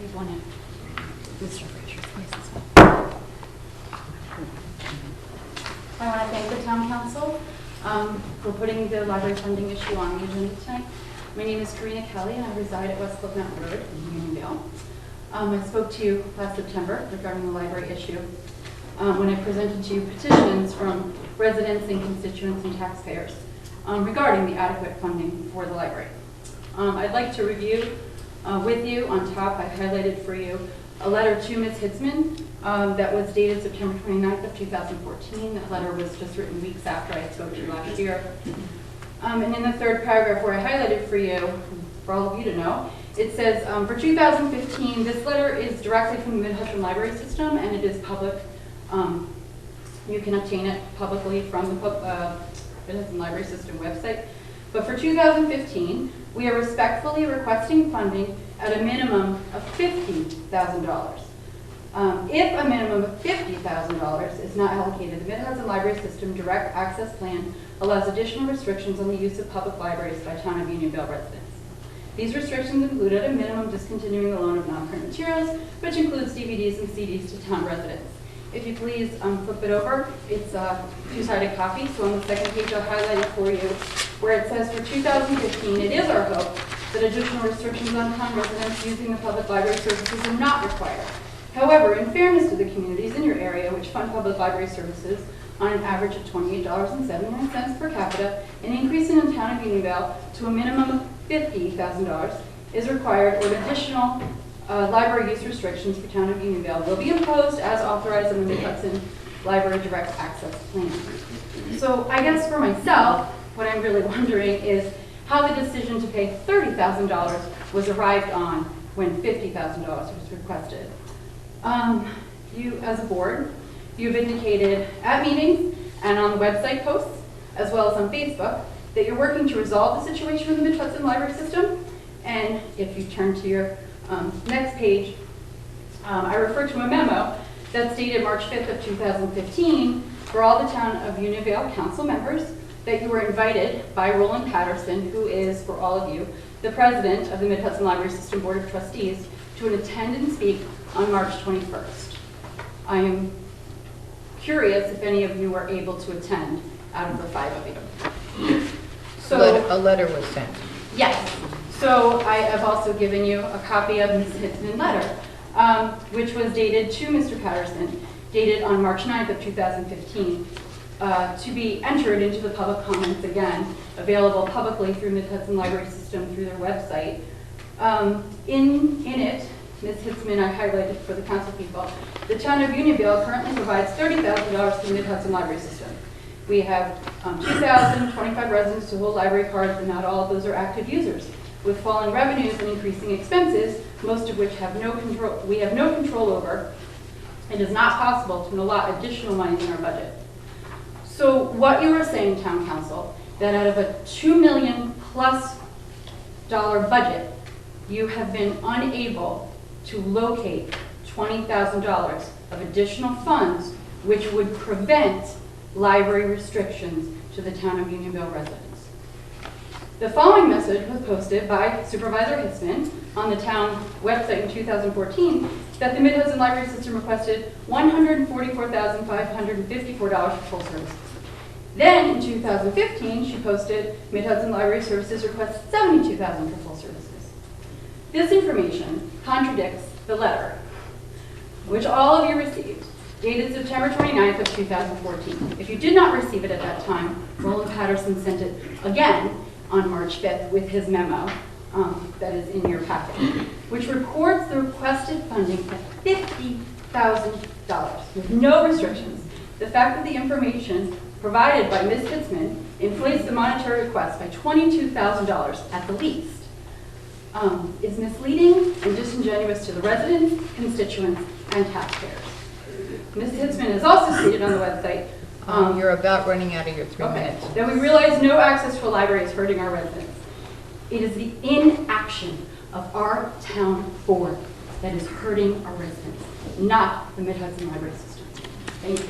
leave one in Mr. Frazier's place as well. I want to thank the town council for putting the library funding issue on the agenda tonight. My name is Corrina Kelley, and I reside at West Cliff Mountain Road in Union Vale. I spoke to you last September regarding the library issue when I presented to you petitions from residents and constituents and taxpayers regarding the adequate funding for the library. I'd like to review with you. On top, I highlighted for you a letter to Ms. Hitzman that was dated September 29th of 2014. That letter was just written weeks after I spoke to you last year. And in the third paragraph where I highlighted for you, for all of you to know, it says, for 2015, this letter is directly from the Mid Hudson Library System, and it is public. You can obtain it publicly from the Mid Hudson Library System website. But for 2015, we are respectfully requesting funding at a minimum of $50,000. If a minimum of $50,000 is not allocated, the Mid Hudson Library System Direct Access Plan allows additional restrictions on the use of public libraries by Town of Union Vale residents. These restrictions include at a minimum discontinuing the loan of non-print materials, which includes DVDs and CDs to town residents. If you please flip it over, it's a two-sided copy, so on the second page I'll highlight it for you, where it says for 2015, it is our hope that additional restrictions on town residents using the public library services are not required. However, in fairness to the communities in your area which fund public library services on an average of $28.79 per capita, an increase in the town of Union Vale to a minimum of $50,000 is required, or additional library use restrictions for town of Union Vale will be imposed as authorized in the Mid Hudson Library Direct Access Plan. So I guess for myself, what I'm really wondering is how the decision to pay $30,000 was arrived on when $50,000 was requested. You, as a board, you've indicated at meetings and on the website posts, as well as on Facebook, that you're working to resolve the situation with the Mid Hudson Library System. And if you turn to your next page, I refer to a memo that's dated March 5th of 2015 for all the Town of Union Vale council members that you were invited by Roland Patterson, who is, for all of you, the president of the Mid Hudson Library System Board of Trustees, to attend and speak on March 21st. I am curious if any of you were able to attend out of the 5 of you. So a letter was sent. Yes. So I have also given you a copy of Ms. Hitzman's letter, which was dated to Mr. Patterson, dated on March 9th of 2015, to be entered into the public comments again, available publicly through Mid Hudson Library System through their website. In it, Ms. Hitzman, I highlighted for the council people, the Town of Union Vale currently provides $30,000 to the Mid Hudson Library System. We have 2,025 residents who hold library cards, and not all of those are active users. With falling revenues and increasing expenses, most of which we have no control over, it is not possible to allot additional money in our budget. So what you are saying, Town Council, that out of a $2 million+ budget, you have been unable to locate $20,000 of additional funds which would prevent library restrictions to the Town of Union Vale residents. The following message was posted by Supervisor Hitzman on the town website in 2014 that the Mid Hudson Library System requested $144,554 for full services. Then in 2015, she posted Mid Hudson Library Services requests $72,000 for full services. This information contradicts the letter, which all of you received, dated September 29th of 2014. If you did not receive it at that time, Roland Patterson sent it again on March 5th with his memo that is in your packet, which records the requested funding at $50,000 with no restrictions. The fact that the information provided by Ms. Hitzman inflates the monetary request by $22,000 at the least is misleading and disingenuous to the residents, constituents, and taxpayers. Ms. Hitzman has also stated on the website you're about running out of your 3 minutes. that we realize no access to a library is hurting our residents. It is the inaction of our town board that is hurting our residents, not the Mid Hudson Library System. Thank you.